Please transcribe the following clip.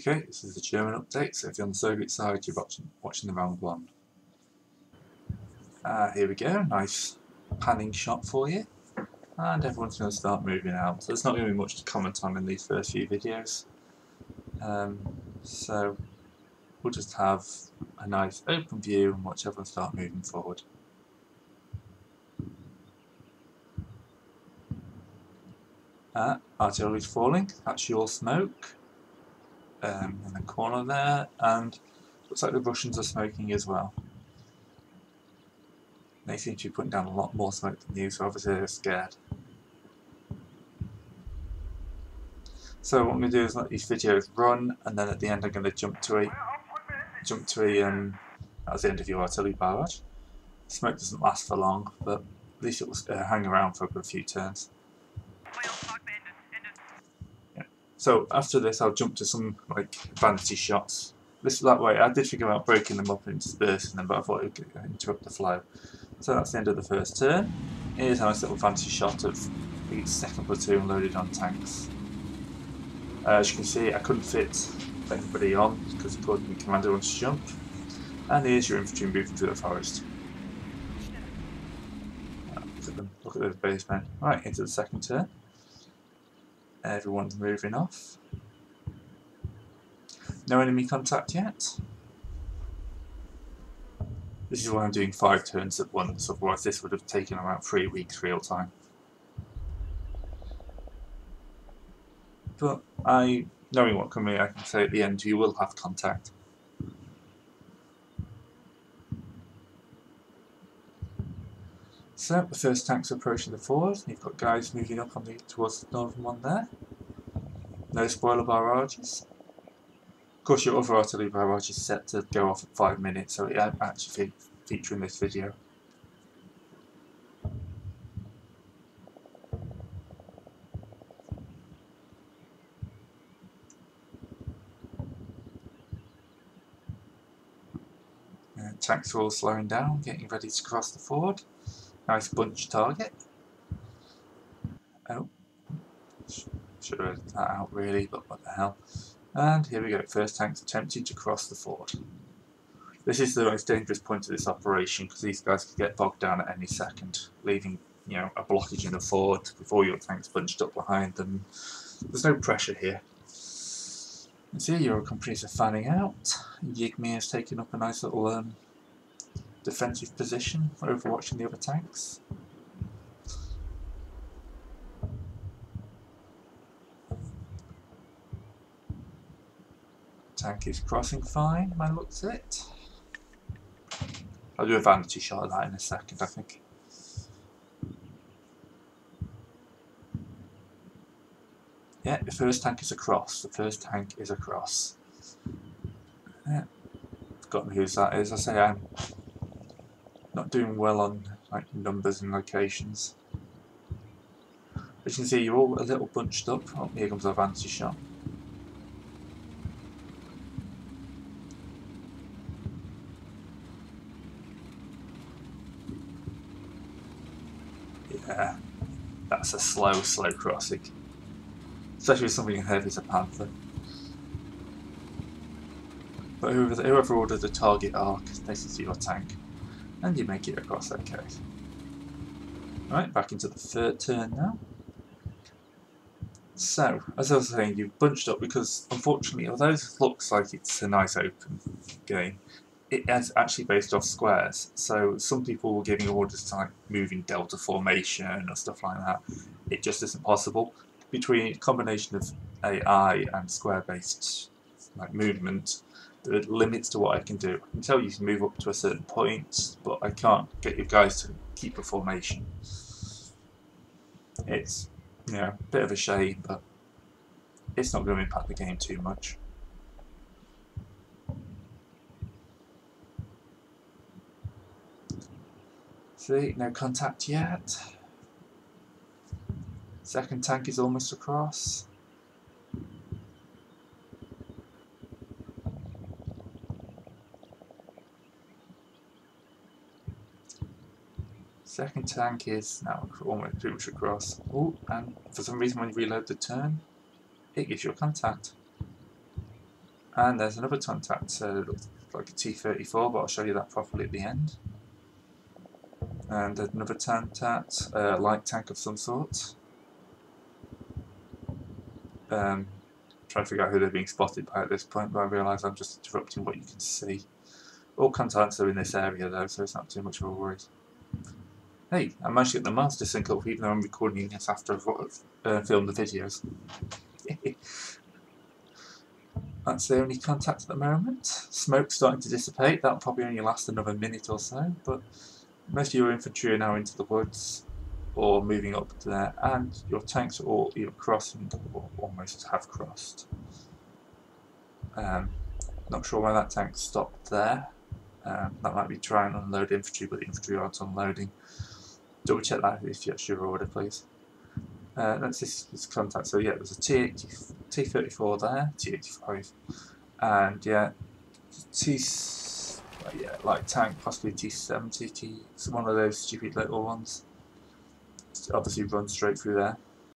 Okay, this is the German update, so if you're on the Soviet side, you're watching the wrong one. Here we go, nice panning shot for you. And everyone's going to start moving out. So there's not going to be much to comment on in these first few videos. So we'll just have a nice open view and watch everyone start moving forward. Artillery's falling, that's your smoke. In the corner there, and looks like the Russians are smoking as well. They seem to be putting down a lot more smoke than you, so obviously they're scared. So what I'm going to do is let these videos run, and then at the end I'm going to jump to a that was the end of your artillery barrage. Smoke doesn't last for long, but at least it will hang around for a good few turns. Yeah. So after this I'll jump to some vanity shots. That way I did think about breaking them up and dispersing them, but I thought it would interrupt the flow. So that's the end of the first turn. Here's a nice little fancy shot of the second platoon loaded on tanks. As you can see, I couldn't fit anybody on because the coordinate commander wants to jump. And here's your infantry moving through the forest. Look at those basemen. Right, into the second turn. Everyone's moving off. No enemy contact yet. This is why I'm doing 5 turns at once, otherwise this would have taken about 3 weeks real time. But knowing what coming, I can say at the end you will have contact. So the first tank's approaching the forward. You've got guys moving up towards the northern one there. No spoiler barrages. Of course, your other artillery barrage is set to go off at 5 minutes, so it won't actually feature in this video. Tanks are all slowing down, getting ready to cross the ford. Nice bunch target. Oh, should have edited that out really, but what the hell. And here we go, first tank's attempting to cross the ford. This is the most dangerous point of this operation because these guys could get bogged down at any second, leaving a blockage in the ford before your tank's bunched up behind them. There's no pressure here. You see, your companies are fanning out. Yigmi has taken up a nice little defensive position, overwatching the other tanks. Tank is crossing fine, by the looks of it. I'll do a vanity shot of that in a second, I think. Yeah, the first tank is across. The first tank is across. Yeah, forgotten whose that is. I say I'm not doing well on numbers and locations. As you can see, you're all a little bunched up. Oh, here comes our vanity shot. Yeah, that's a slow crossing. Especially with something heavy as a Panther. But whoever ordered the target arc, this is your tank. And you make it across okay. Right, back into the third turn now. So, as I was saying, you've bunched up because, unfortunately, although it looks like it's a nice open game, it is actually based off squares. So some people were giving orders to move in delta formation or stuff like that. It just isn't possible. Between a combination of AI and square-based movement, there are limits to what I can do. I can tell you to move up to a certain point, but I can't get you guys to keep a formation. It's a bit of a shame, but it's not going to impact the game too much. See, no contact yet. Second tank is almost across. Second tank is now almost pretty much across. Oh, and for some reason when you reload the turn, it gives you a contact. And there's another contact, looks like a T-34, but I'll show you that properly at the end. And another contact, light tank of some sort. Trying to figure out who they're being spotted by at this point, but I realise I'm just interrupting what you can see. All contacts are in this area though, so it's not too much of a worry. Hey, I managed to get the master sync up even though I'm recording this after I've filmed the videos. That's the only contact at the moment. Smoke's starting to dissipate, that'll probably only last another minute or so, but most of your infantry are now into the woods or moving up there, and your tanks are all either crossing or almost have crossed. Not sure why that tank stopped there. That might be trying to unload infantry, but the infantry aren't unloading. Double check that if that's your order, please. That's this contact. So yeah, there's a T-34 there, T-85, and yeah, light tank, possibly T-70, one of those stupid little ones. Obviously, run straight through there.